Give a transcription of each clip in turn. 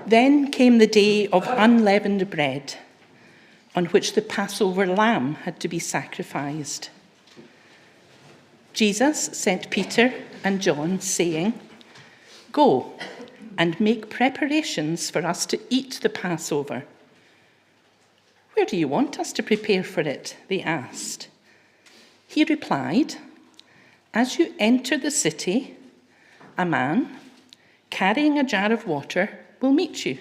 Then came the day of unleavened bread, on which the Passover lamb had to be sacrificed. Jesus sent Peter and John, saying, "Go and make preparations for us to eat the Passover." "Where do you want us to prepare for it?" they asked. He replied, "As you enter the city, a man carrying a jar of water will meet you.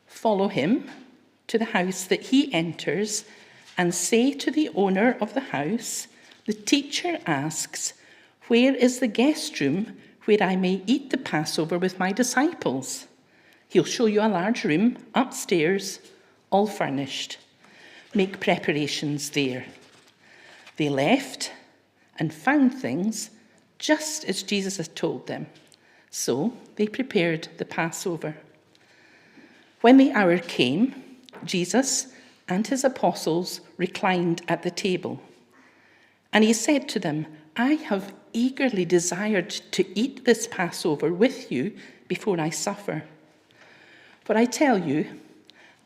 Follow him to the house that he enters and say to the owner of the house, 'The teacher asks, where is the guest room where I may eat the Passover with my disciples?' He'll show you a large room upstairs, all furnished. Make preparations there." They left and found things just as Jesus had told them. So they prepared the Passover. When the hour came, Jesus and his apostles reclined at the table. And he said to them, "I have eagerly desired to eat this Passover with you before I suffer. For I tell you,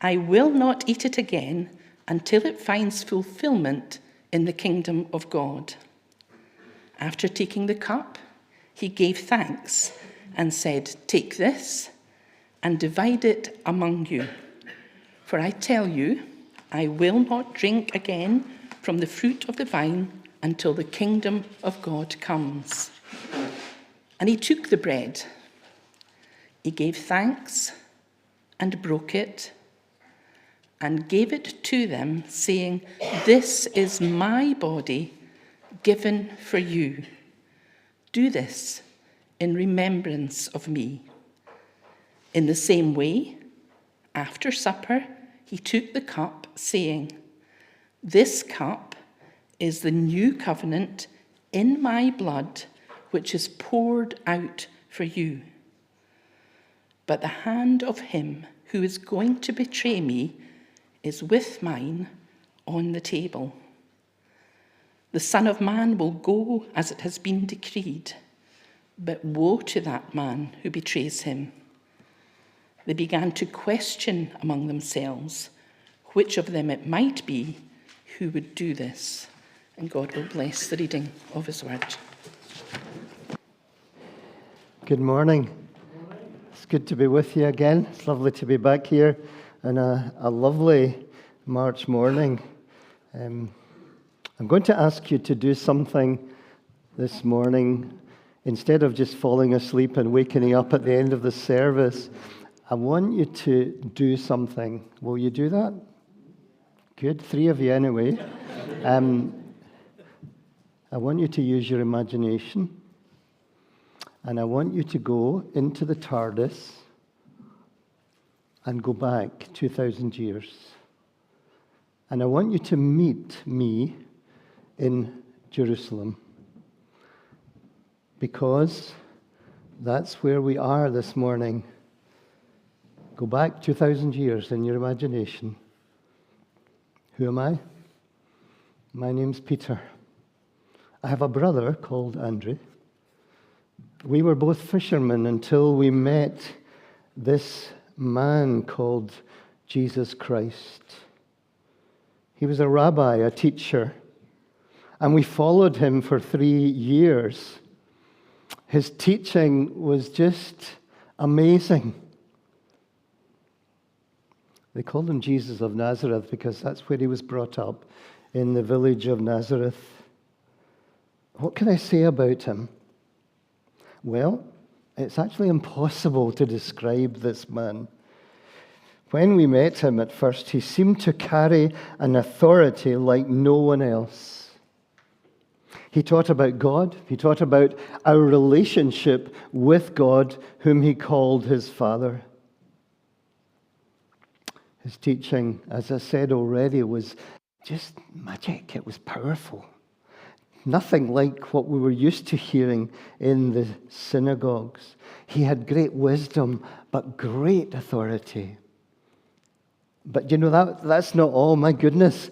I will not eat it again until it finds fulfillment in the kingdom of God." After taking the cup, he gave thanks and said, "Take this and divide it among you. For I tell you, I will not drink again from the fruit of the vine until the kingdom of God comes." And he took the bread. He gave thanks and broke it and gave it to them, saying, "This is my body given for you. Do this in remembrance of me." In the same way, after supper, he took the cup, saying, "This cup is the new covenant in my blood, which is poured out for you. But the hand of him who is going to betray me is with mine on the table. The Son of Man will go as it has been decreed, but woe to that man who betrays him." They began to question among themselves which of them it might be who would do this. And God will bless the reading of his word. Good morning. It's good to be with you again. It's lovely to be back here on a lovely March morning. I'm going to ask you to do something this morning. Instead of just falling asleep and waking up at the end of the service, I want you to do something. Will you do that? Good, 3 of you anyway. I want you to use your imagination, and I want you to go into the TARDIS and go back 2,000 years. And I want you to meet me in Jerusalem, because that's where we are this morning. Go back 2,000 years in your imagination. Who am I? My name's Peter. I have a brother called Andrew. We were both fishermen until we met this man called Jesus Christ. He was a rabbi, a teacher, and we followed him for 3 years. His teaching was just amazing. They called him Jesus of Nazareth because that's where he was brought up, in the village of Nazareth. What can I say about him? Well, it's actually impossible to describe this man. When we met him at first, he seemed to carry an authority like no one else. He taught about God. He taught about our relationship with God, whom he called his Father. His teaching, as I said already, was just magic. It was powerful. Nothing like what we were used to hearing in the synagogues. He had great wisdom, but great authority. But you know, that's not all. My goodness.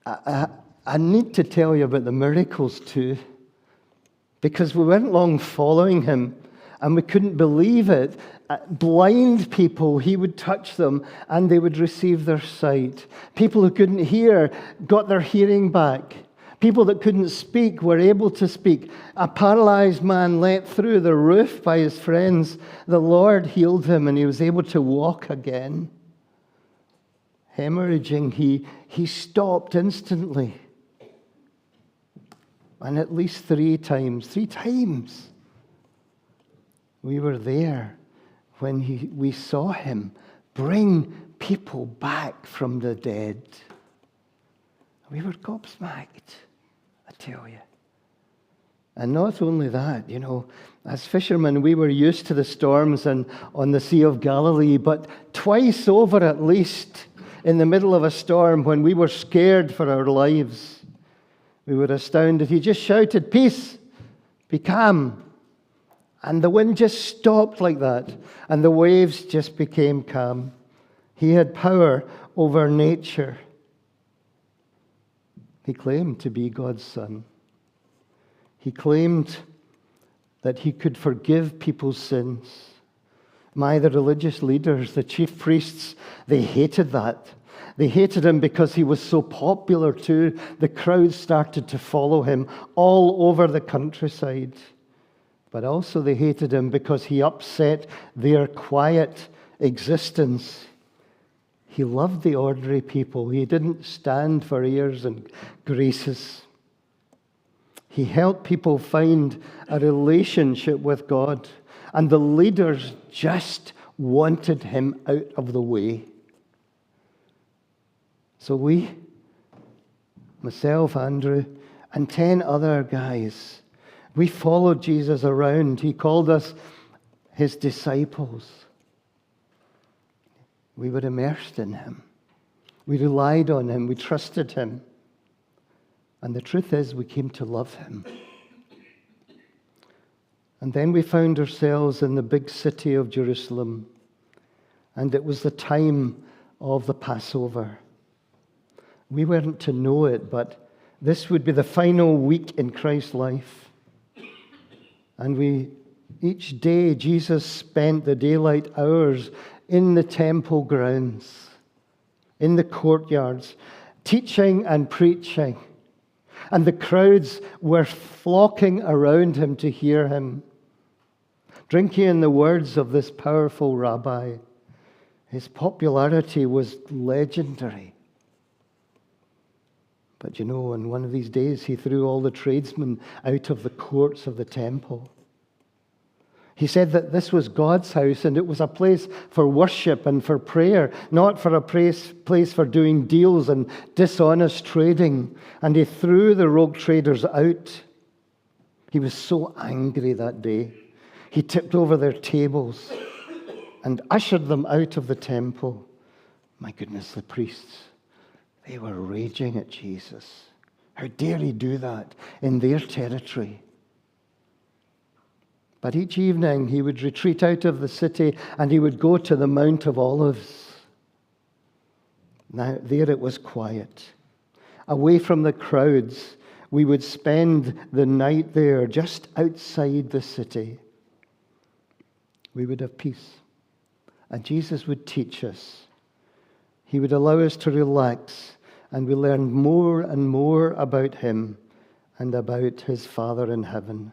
I need to tell you about the miracles too. Because we weren't long following him, and we couldn't believe it. Blind people, he would touch them and they would receive their sight. People who couldn't hear got their hearing back. People that couldn't speak were able to speak. A paralyzed man let through the roof by his friends. The Lord healed him and he was able to walk again. Hemorrhaging, he stopped instantly. And at least three times, we were there when we saw him bring people back from the dead. We were gobsmacked, I tell you. And not only that, as fishermen, we were used to the storms and on the Sea of Galilee, but twice over at least, in the middle of a storm, when we were scared for our lives, we were astounded. He just shouted, "Peace, be calm." And the wind just stopped like that, and the waves just became calm. He had power over nature. He claimed to be God's Son. He claimed that he could forgive people's sins. The religious leaders, the chief priests, they hated that. They hated him because he was so popular too. The crowds started to follow him all over the countryside. But also they hated him because he upset their quiet existence. He loved the ordinary people. He didn't stand for airs and graces. He helped people find a relationship with God. And the leaders just wanted him out of the way. So we, myself, Andrew, and 10 other guys, we followed Jesus around. He called us his disciples. We were immersed in him. We relied on him. We trusted him. And the truth is, we came to love him. And then we found ourselves in the big city of Jerusalem. And it was the time of the Passover. We weren't to know it, but this would be the final week in Christ's life. And each day, Jesus spent the daylight hours in the temple grounds, in the courtyards, teaching and preaching. And the crowds were flocking around him to hear him. Drinking in the words of this powerful rabbi, his popularity was legendary. But on one of these days, he threw all the tradesmen out of the courts of the temple. He said that this was God's house and it was a place for worship and for prayer, not for a place for doing deals and dishonest trading. And he threw the rogue traders out. He was so angry that day. He tipped over their tables and ushered them out of the temple. My goodness, the priests, they were raging at Jesus. How dare he do that in their territory? But each evening he would retreat out of the city and he would go to the Mount of Olives. Now, there it was quiet. Away from the crowds, we would spend the night there just outside the city. We would have peace. And Jesus would teach us. He would allow us to relax, and we learned more and more about him and about his Father in heaven.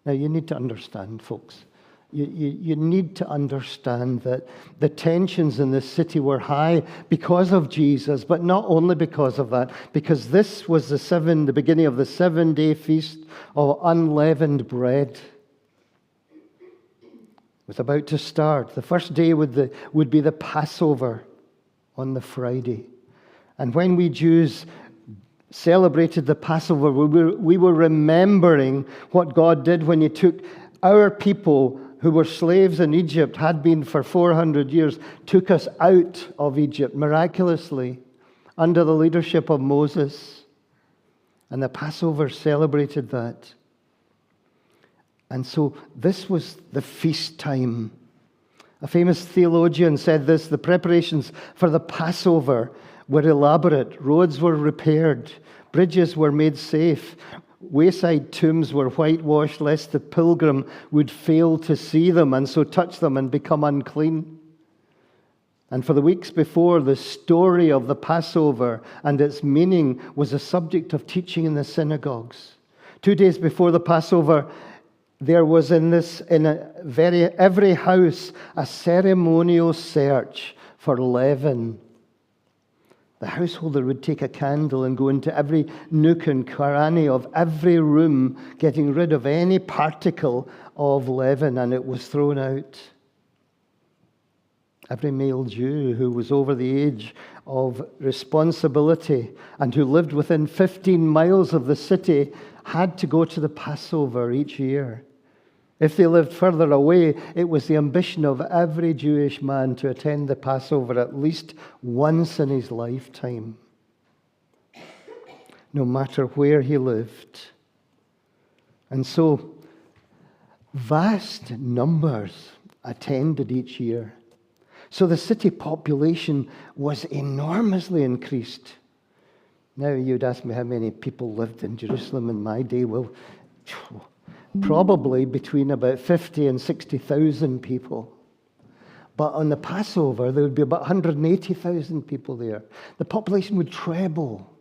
Now, you need to understand, folks. You need to understand that the tensions in the city were high because of Jesus, but not only because of that, because this was the beginning of the 7-day feast of unleavened bread. It was about to start. The first day would be the Passover on the Friday. And when we Jews celebrated the Passover, we were remembering what God did when he took our people who were slaves in Egypt, had been for 400 years, took us out of Egypt miraculously under the leadership of Moses. And the Passover celebrated that. And so this was the feast time. A famous theologian said this: the preparations for the Passover were elaborate. Roads were repaired. Bridges were made safe. Wayside tombs were whitewashed lest the pilgrim would fail to see them and so touch them and become unclean. And for the weeks before, the story of the Passover and its meaning was a subject of teaching in the synagogues. 2 days before the Passover, there was every house a ceremonial search for leaven. The householder would take a candle and go into every nook and cranny of every room, getting rid of any particle of leaven, and it was thrown out. Every male Jew who was over the age of responsibility and who lived within 15 miles of the city had to go to the Passover each year. If they lived further away, it was the ambition of every Jewish man to attend the Passover at least once in his lifetime, no matter where he lived. And so, vast numbers attended each year. So the city population was enormously increased. Now, you'd ask me how many people lived in Jerusalem in my day. Well, probably between about 50 and 60,000 people. But on the Passover, there would be about 180,000 people there. The population would treble.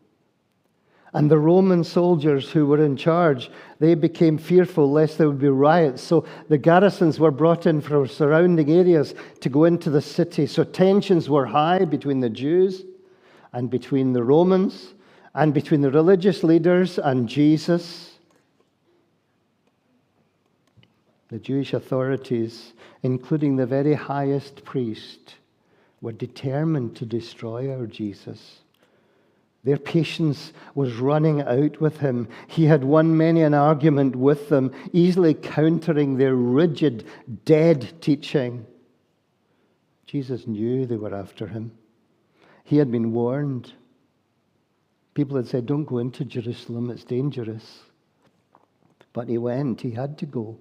And the Roman soldiers who were in charge, they became fearful lest there would be riots. So the garrisons were brought in from surrounding areas to go into the city. So tensions were high between the Jews and between the Romans and between the religious leaders and Jesus. The Jewish authorities, including the very highest priest, were determined to destroy our Jesus. Their patience was running out with him. He had won many an argument with them, easily countering their rigid, dead teaching. Jesus knew they were after him. He had been warned. People had said, "Don't go into Jerusalem, it's dangerous." But he went. He had to go.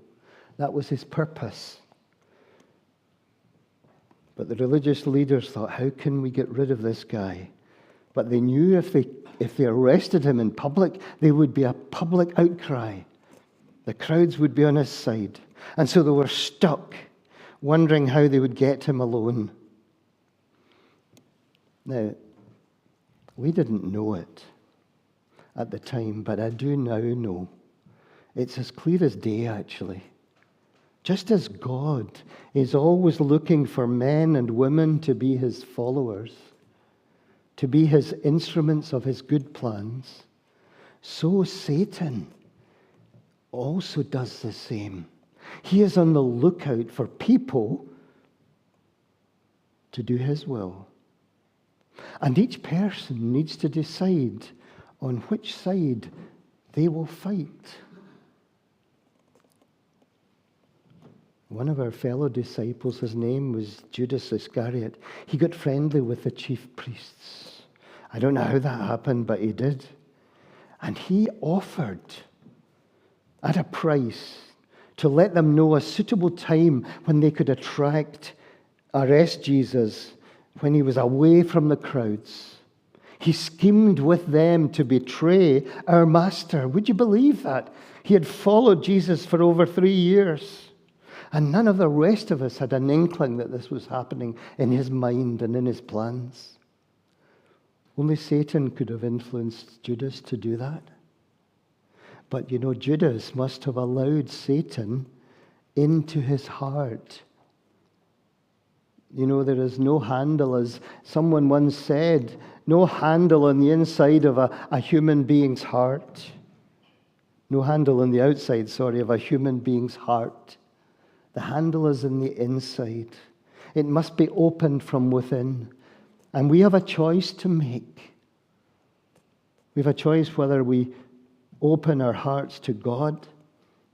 That was his purpose. But the religious leaders thought, how can we get rid of this guy? But they knew if they arrested him in public, there would be a public outcry. The crowds would be on his side. And so they were stuck, wondering how they would get him alone. Now, we didn't know it at the time, but I do now know. It's as clear as day, actually. Just as God is always looking for men and women to be his followers, to be his instruments of his good plans, so Satan also does the same. He is on the lookout for people to do his will. And each person needs to decide on which side they will fight. One of our fellow disciples, his name was Judas Iscariot. He got friendly with the chief priests. I don't know how that happened, but he did. And he offered at a price to let them know a suitable time when they could arrest Jesus when he was away from the crowds. He schemed with them to betray our master. Would you believe that? He had followed Jesus for over 3 years. And none of the rest of us had an inkling that this was happening in his mind and in his plans. Only Satan could have influenced Judas to do that. But you know, Judas must have allowed Satan into his heart. You know, there is no handle, as someone once said, no handle on the inside of a human being's heart. No handle on the outside, of a human being's heart. The handle is in the inside. It must be opened from within. And we have a choice to make. We have a choice whether we open our hearts to God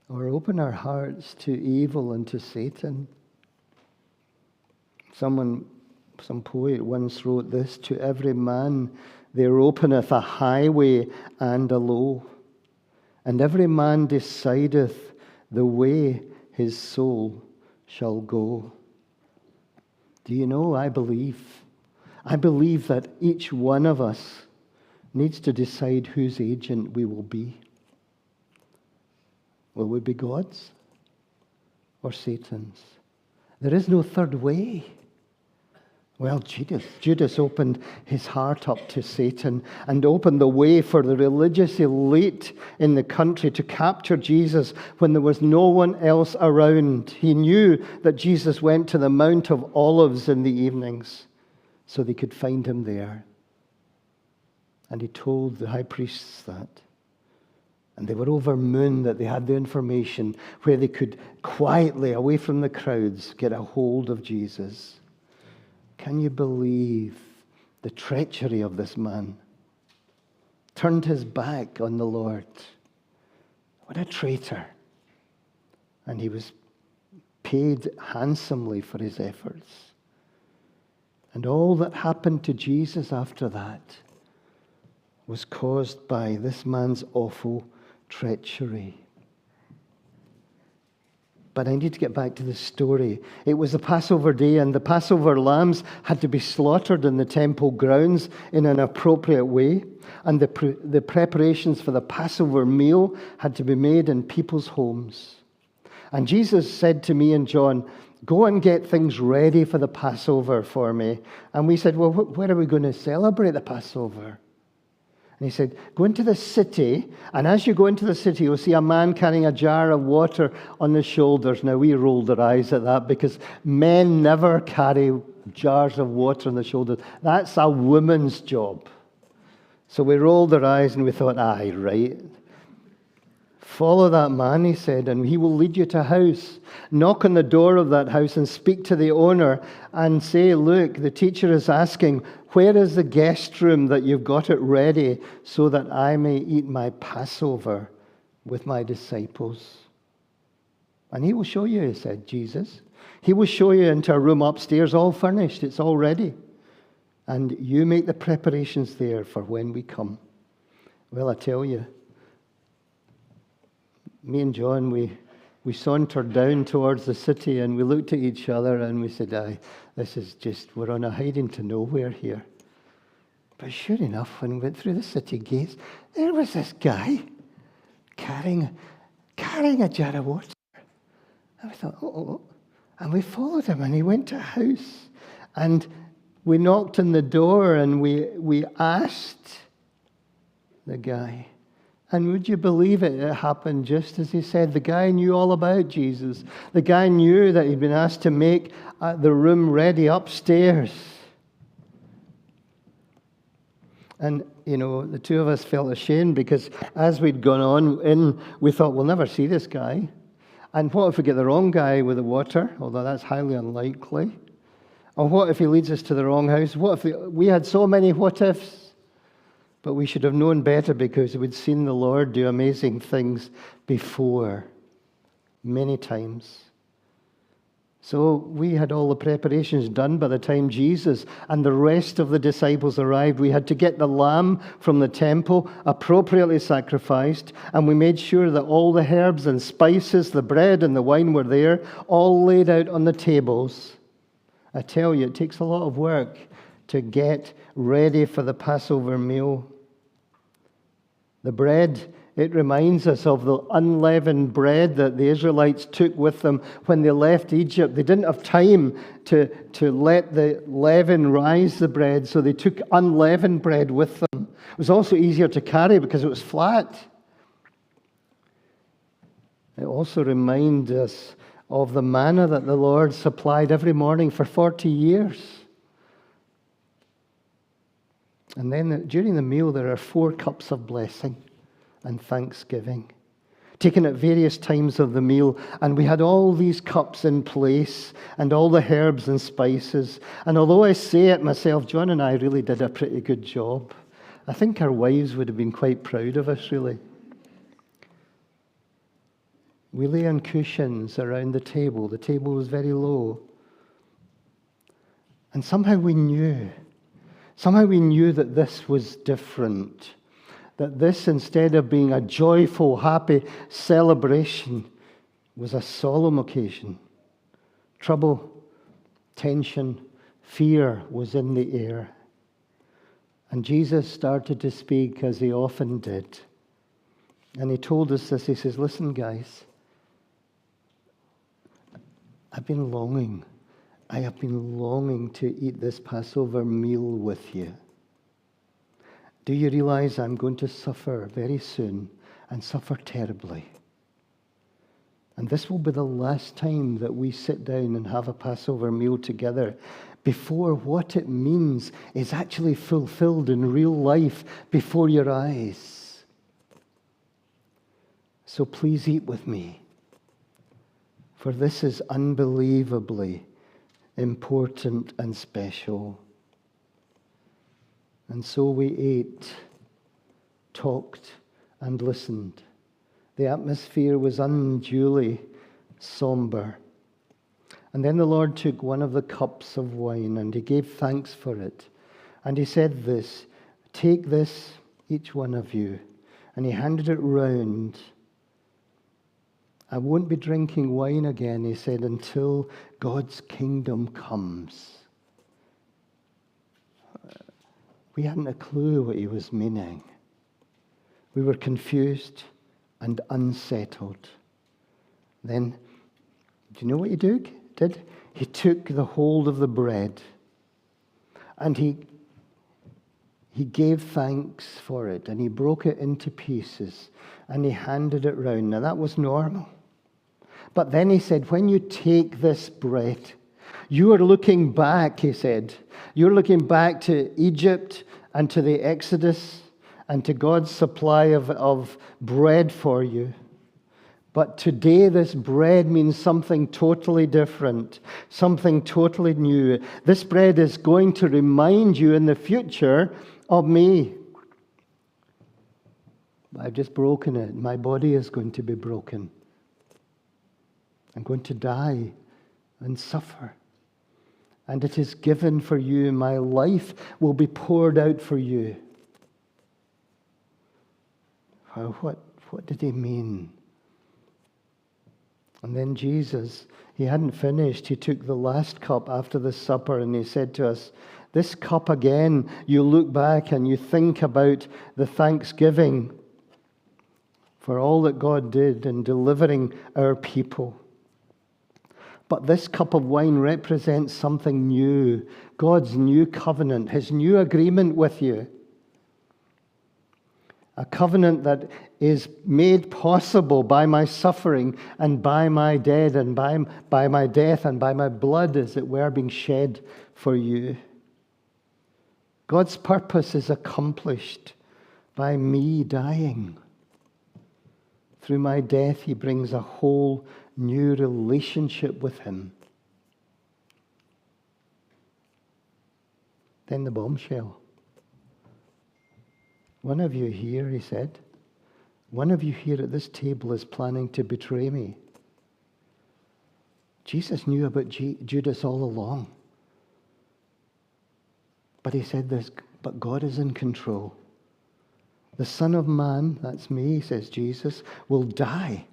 or open our hearts to evil and to Satan. Some poet once wrote this, "To every man there openeth a highway and a low, and every man decideth the way his soul shall go." Do you know, I believe that each one of us needs to decide whose agent we will be. Will we be God's or Satan's? There is no third way. Well, Judas opened his heart up to Satan and opened the way for the religious elite in the country to capture Jesus when there was no one else around. He knew that Jesus went to the Mount of Olives in the evenings so they could find him there. And he told the high priests that. And they were over moon that they had the information where they could quietly, away from the crowds, get a hold of Jesus. Can you believe the treachery of this man? Turned his back on the Lord. What a traitor. And he was paid handsomely for his efforts. And all that happened to Jesus after that was caused by this man's awful treachery. But I need to get back to the story. It was the Passover day, and the Passover lambs had to be slaughtered in the temple grounds in an appropriate way. And the preparations for the Passover meal had to be made in people's homes. And Jesus said to me and John, "Go and get things ready for the Passover for me." And we said, "Well, where are we going to celebrate the Passover?" And he said, "Go into the city, and as you go into the city, you'll see a man carrying a jar of water on his shoulders." Now, we rolled our eyes at that because men never carry jars of water on their shoulders. That's a woman's job. So we rolled our eyes and we thought, aye, right. "Follow that man," he said, "and he will lead you to a house. Knock on the door of that house and speak to the owner and say, 'Look, the teacher is asking, where is the guest room that you've got it ready so that I may eat my Passover with my disciples?' And he will show you," he said, Jesus. "He will show you into a room upstairs, all furnished. It's all ready. And you make the preparations there for when we come." Well, I tell you, me and John, we sauntered down towards the city and we looked at each other and we said, aye, this is just, we're on a hiding to nowhere here. But sure enough, when we went through the city gates, there was this guy carrying a jar of water. And we thought, oh. And we followed him and he went to a house. And we knocked on the door and we asked the guy. And would you believe it? It happened just as he said. The guy knew all about Jesus. The guy knew that he'd been asked to make the room ready upstairs. And, you know, the two of us felt ashamed because as we'd gone on in, we thought, we'll never see this guy. And what if we get the wrong guy with the water? Although that's highly unlikely. Or what if he leads us to the wrong house? What if we had so many what ifs? But we should have known better because we'd seen the Lord do amazing things before, many times. So we had all the preparations done by the time Jesus and the rest of the disciples arrived. We had to get the lamb from the temple, appropriately sacrificed, and we made sure that all the herbs and spices, the bread and the wine were there, all laid out on the tables. I tell you, it takes a lot of work to get ready for the Passover meal. The bread, it reminds us of the unleavened bread that the Israelites took with them when they left Egypt. They didn't have time to let the leaven rise the bread, so they took unleavened bread with them. It was also easier to carry because it was flat. It also reminds us of the manna that the Lord supplied every morning for 40 years. And then during the meal, there are 4 cups of blessing and thanksgiving, taken at various times of the meal. And we had all these cups in place and all the herbs and spices. And although I say it myself, John and I really did a pretty good job. I think our wives would have been quite proud of us, really. We lay on cushions around the table. The table was very low. And somehow we knew that this was different. That this, instead of being a joyful, happy celebration, was a solemn occasion. Trouble, tension, fear was in the air. And Jesus started to speak as he often did. And he told us this. He says, listen, guys, I have been longing to eat this Passover meal with you. Do you realize I'm going to suffer very soon and suffer terribly? And this will be the last time that we sit down and have a Passover meal together before what it means is actually fulfilled in real life before your eyes. So please eat with me, for this is unbelievably important and special. And so we ate, talked, and listened. The atmosphere was unduly somber. And then the Lord took one of the cups of wine and he gave thanks for it. And he said this, take this, each one of you. And he handed it round. I won't be drinking wine again, he said, until God's kingdom comes. We hadn't a clue what he was meaning. We were confused and unsettled. Then, do you know what he did? He took the hold of the bread and he gave thanks for it and he broke it into pieces and he handed it round. Now that was normal. But then he said, when you take this bread, you are looking back, he said. You're looking back to Egypt and to the Exodus and to God's supply of bread for you. But today this bread means something totally different, something totally new. This bread is going to remind you in the future of me. I've just broken it. My body is going to be broken. I'm going to die and suffer. And it is given for you. My life will be poured out for you. What did he mean? And then Jesus, he hadn't finished. He took the last cup after the supper and he said to us, this cup again, you look back and you think about the thanksgiving for all that God did in delivering our people. But this cup of wine represents something new, God's new covenant, his new agreement with you. A covenant that is made possible by my suffering and by my death and by my death and by my blood, as it were, being shed for you. God's purpose is accomplished by me dying. Through my death, he brings a whole new relationship with him. Then the bombshell. One of you here, he said, one of you here at this table is planning to betray me. Jesus knew about Judas all along. But he said this, but God is in control. The Son of Man, that's me, says Jesus, will die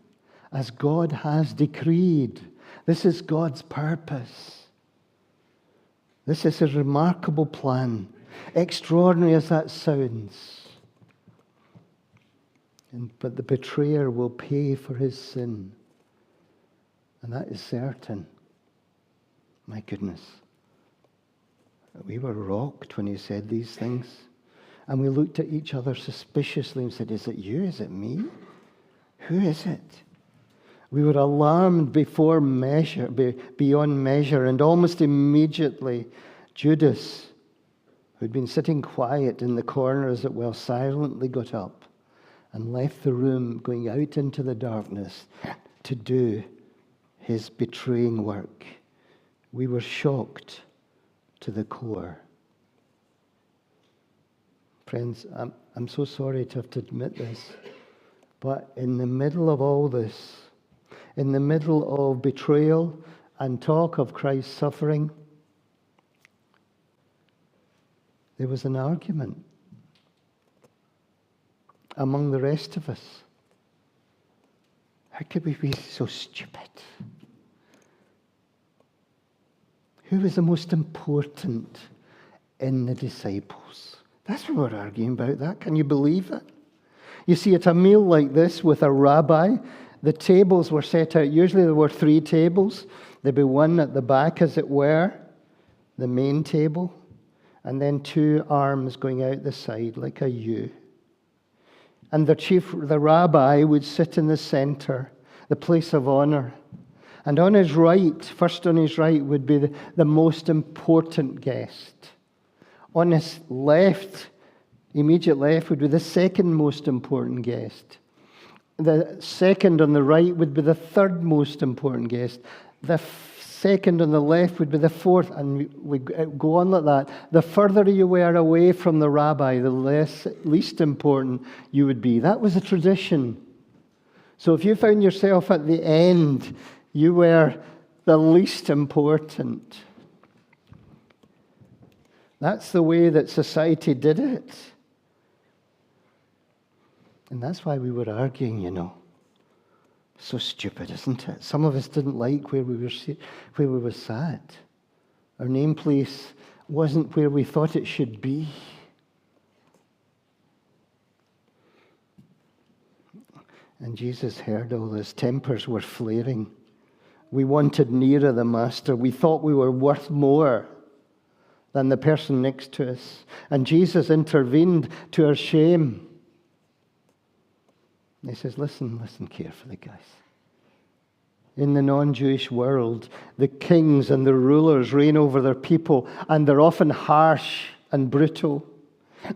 as God has decreed. This is God's purpose. This is a remarkable plan, extraordinary as that sounds. But the betrayer will pay for his sin. And that is certain. My goodness. We were rocked when he said these things. And we looked at each other suspiciously and said, is it you? Is it me? Who is it? We were alarmed beyond measure. And almost immediately, Judas, who'd been sitting quiet in the corner as it were, silently got up and left the room, going out into the darkness to do his betraying work. We were shocked to the core. Friends, I'm so sorry to have to admit this, but in the middle of all this, in the middle of betrayal and talk of Christ's suffering, there was an argument among the rest of us. How could we be so stupid? Who was the most important in the disciples? That's what we're arguing about that. Can you believe that? You see, at a meal like this with a rabbi, the tables were set out. Usually there were 3 tables. There'd be one at the back, as it were, the main table, and then 2 arms going out the side like a U. And the rabbi would sit in the center, the place of honor. And on his right, first on his right, would be the most important guest. On his left, immediate left, would be the second most important guest. The second on the right would be the third most important guest. The second on the left would be the fourth, and we go on like that. The further you were away from the rabbi, the least important you would be. That was a tradition. So if you found yourself at the end, you were the least important. That's the way that society did it. And that's why we were arguing, you know. So stupid, isn't it? Some of us didn't like where we were sat. Our name place wasn't where we thought it should be. And Jesus heard all this. Tempers were flaring. We wanted nearer the Master. We thought we were worth more than the person next to us. And Jesus intervened to our shame. He says, listen carefully, guys. In the non-Jewish world, the kings and the rulers reign over their people, and they're often harsh and brutal.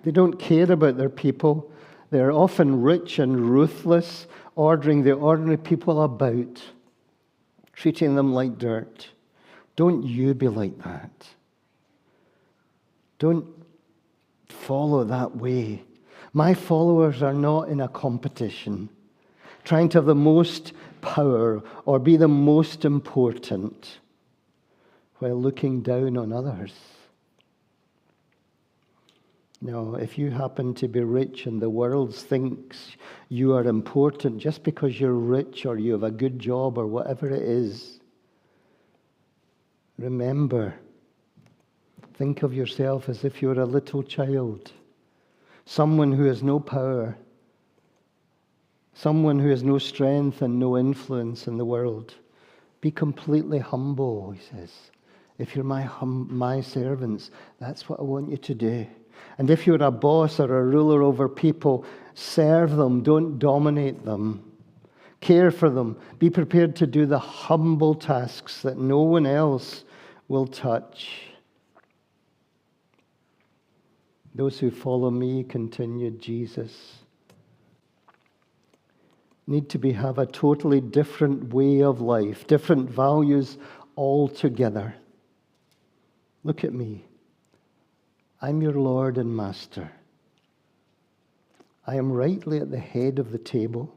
They don't care about their people. They're often rich and ruthless, ordering the ordinary people about, treating them like dirt. Don't you be like that. Don't follow that way. My followers are not in a competition, trying to have the most power or be the most important while looking down on others. No, if you happen to be rich and the world thinks you are important just because you're rich or you have a good job or whatever it is, remember, think of yourself as if you're a little child. Someone who has no power, someone who has no strength and no influence in the world. Be completely humble, he says. If you're my servants, that's what I want you to do. And if you're a boss or a ruler over people, serve them, don't dominate them. Care for them. Be prepared to do the humble tasks that no one else will touch. Those who follow me, continued Jesus, need to have a totally different way of life, different values altogether. Look at me. I'm your Lord and Master. I am rightly at the head of the table,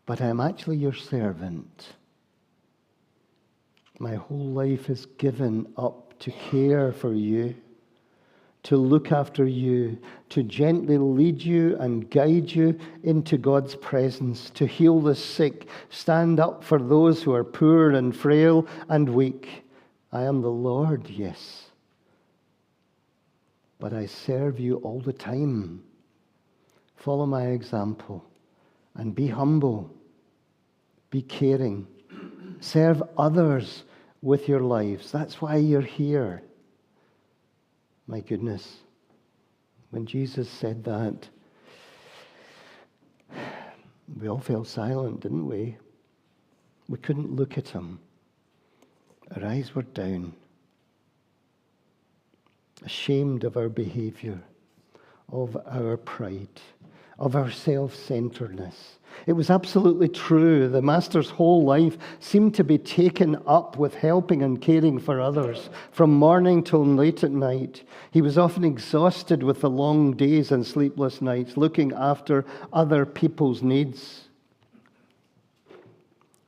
but I am actually your servant. My whole life is given up to care for you, to look after you, to gently lead you and guide you into God's presence, to heal the sick, stand up for those who are poor and frail and weak. I am the Lord, yes, but I serve you all the time. Follow my example and be humble, be caring, serve others with your lives. That's why you're here. My goodness, when Jesus said that, we all fell silent, didn't we? We couldn't look at him. Our eyes were down, ashamed of our behavior, of our pride, of our self-centeredness. It was absolutely true. The Master's whole life seemed to be taken up with helping and caring for others, from morning till late at night. He was often exhausted with the long days and sleepless nights, looking after other people's needs.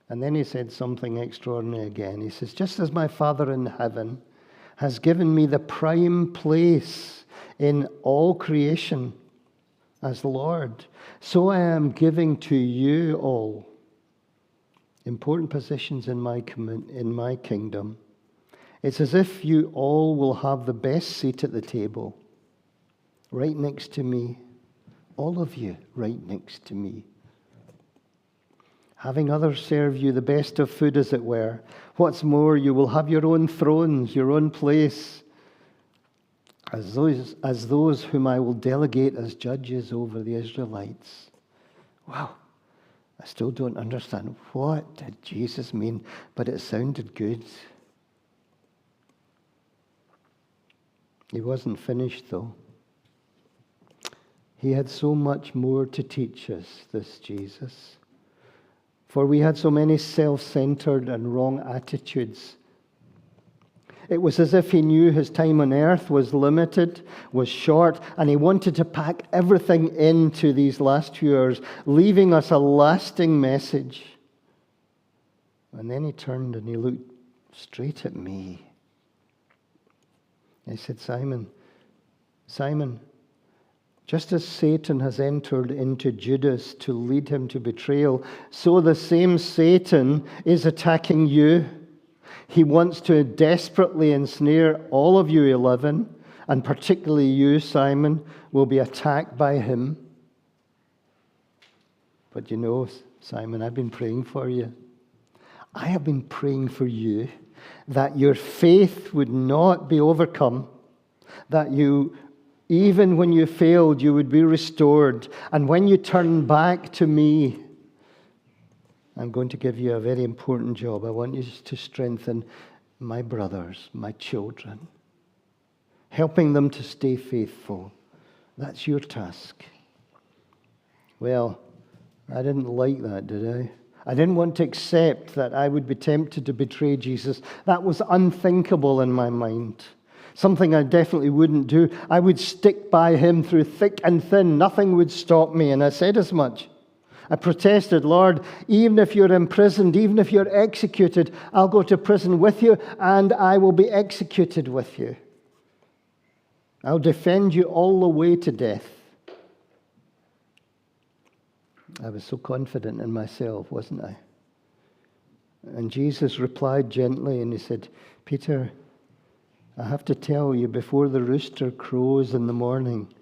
And then he said something extraordinary again. He says, just as my Father in heaven has given me the prime place in all creation as Lord, so I am giving to you all important positions in my kingdom. It's as if you all will have the best seat at the table, right next to me, all of you right next to me. Having others serve you the best of food, as it were. What's more, you will have your own thrones, your own place, as those whom I will delegate as judges over the Israelites. Wow, I still don't understand. What did Jesus mean? But it sounded good. He wasn't finished, though. He had so much more to teach us, this Jesus. For we had so many self-centered and wrong attitudes. It was as if he knew his time on earth was limited, was short, and he wanted to pack everything into these last few hours, leaving us a lasting message. And then he turned and he looked straight at me. He said, Simon, Simon, just as Satan has entered into Judas to lead him to betrayal, so the same Satan is attacking you. He wants to desperately ensnare all of you 11, and particularly you, Simon, will be attacked by him. But you know, Simon, I've been praying for you. I have been praying for you that your faith would not be overcome, that you, even when you failed, you would be restored. And when you turn back to me, I'm going to give you a very important job. I want you to strengthen my brothers, my children, helping them to stay faithful. That's your task. Well, I didn't like that, did I? I didn't want to accept that I would be tempted to betray Jesus. That was unthinkable in my mind. Something I definitely wouldn't do. I would stick by him through thick and thin. Nothing would stop me, and I said as much. I protested, Lord, even if you're imprisoned, even if you're executed, I'll go to prison with you, and I will be executed with you. I'll defend you all the way to death. I was so confident in myself, wasn't I? And Jesus replied gently, and he said, Peter, I have to tell you, before the rooster crows in the morning,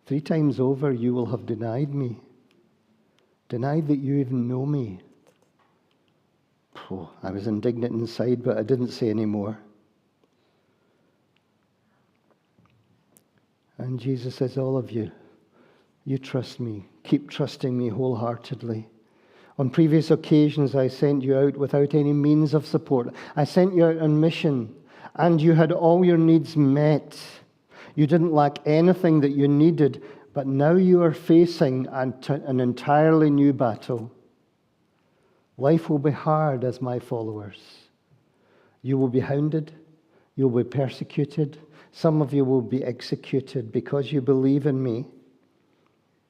3 times over you will have denied me. Denied that you even know me. Oh, I was indignant inside, but I didn't say any more. And Jesus says, all of you, you trust me. Keep trusting me wholeheartedly. On previous occasions, I sent you out without any means of support. I sent you out on mission, and you had all your needs met. You didn't lack anything that you needed, but now you are facing an entirely new battle. Life will be hard as my followers. You will be hounded. You will be persecuted. Some of you will be executed because you believe in me.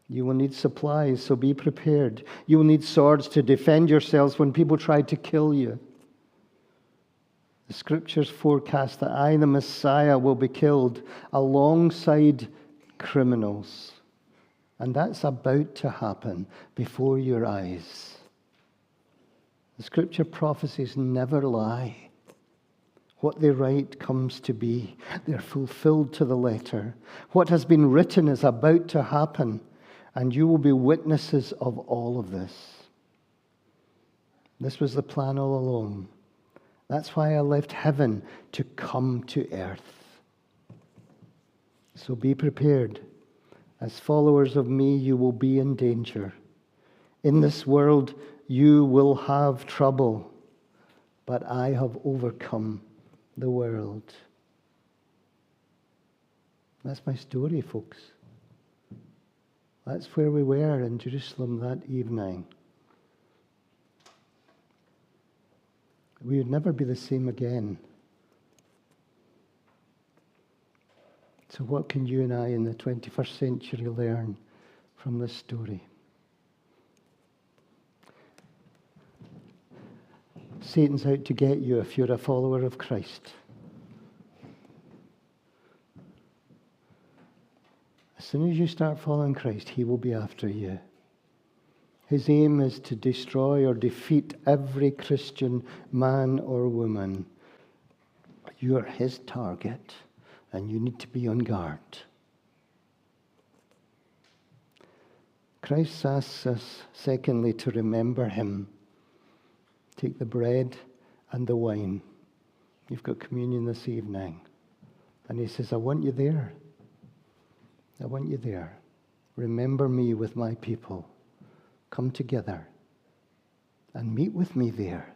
You will need supplies, so be prepared. You will need swords to defend yourselves when people try to kill you. The scriptures forecast that I, the Messiah, will be killed alongside criminals. And that's about to happen before your eyes. The scripture prophecies never lie. What they write comes to be. They're fulfilled to the letter. What has been written is about to happen, and you will be witnesses of all of this. This was the plan all along. That's why I left heaven to come to earth. So be prepared. As followers of me, you will be in danger. In this world, you will have trouble, but I have overcome the world. That's my story, folks. That's where we were in Jerusalem that evening. We would never be the same again. So what can you and I in the 21st century learn from this story? Satan's out to get you if you're a follower of Christ. As soon as you start following Christ, he will be after you. His aim is to destroy or defeat every Christian man or woman. You are his target, and you need to be on guard. Christ asks us, secondly, to remember him. Take the bread and the wine. You've got communion this evening. And he says, I want you there. I want you there. Remember me with my people. Come together and meet with me there.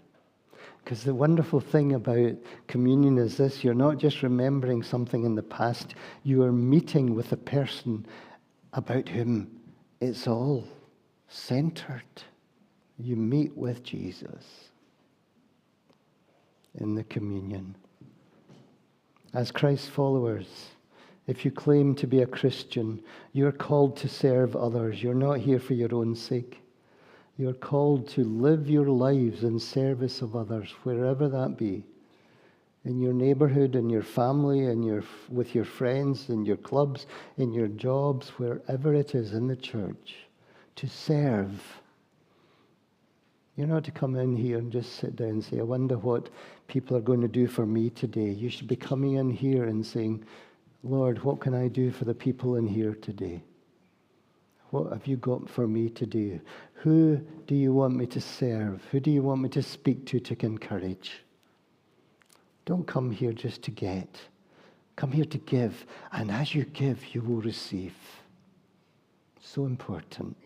Because the wonderful thing about communion is this: you're not just remembering something in the past, you are meeting with a person about whom it's all centered. You meet with Jesus in the communion. As Christ's followers, if you claim to be a Christian, you're called to serve others. You're not here for your own sake. You're called to live your lives in service of others, wherever that be. In your neighborhood, in your family, with your friends, in your clubs, in your jobs, wherever it is in the church, to serve. You're not to come in here and just sit down and say, I wonder what people are going to do for me today. You should be coming in here and saying, Lord, what can I do for the people in here today? What have you got for me to do? Who do you want me to serve? Who do you want me to speak to encourage? Don't come here just to get. Come here to give. And as you give, you will receive. So important.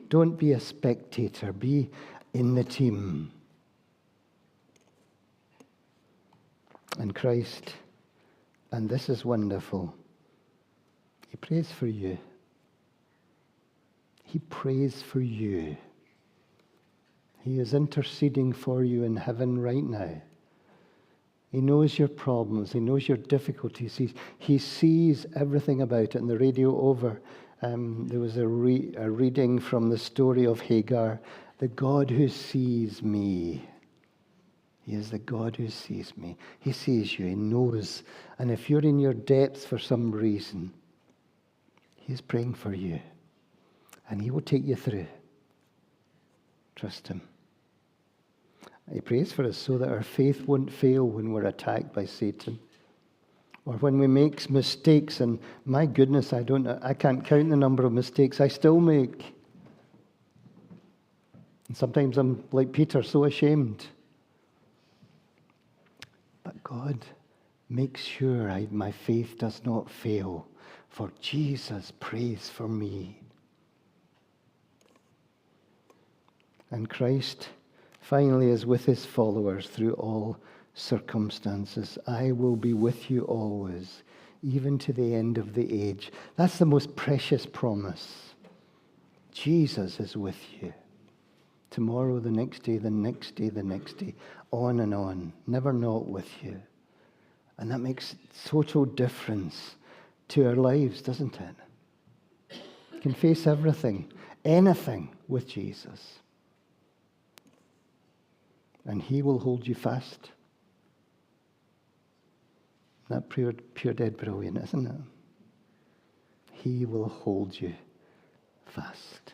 Don't be a spectator. Be in the team. And Christ, and this is wonderful, he prays for you. He prays for you. He is interceding for you in heaven right now. He knows your problems. He knows your difficulties. He sees everything about it. In the radio over, there was a reading from the story of Hagar. The God who sees me. He is the God who sees me. He sees you. He knows. And if you're in your depths for some reason, he is praying for you. And he will take you through. Trust him. He prays for us so that our faith won't fail when we're attacked by Satan. Or when we make mistakes, and my goodness, I can't count the number of mistakes I still make. And sometimes I'm like Peter, so ashamed. But God makes sure my faith does not fail, for Jesus prays for me. And Christ finally is with his followers through all circumstances. I will be with you always, even to the end of the age. That's the most precious promise. Jesus is with you. Tomorrow, the next day, the next day, the next day, on and on, never not with you. And that makes total difference to our lives, doesn't it? You can face everything, anything with Jesus. And he will hold you fast. That pure dead brilliant, isn't it? He will hold you fast.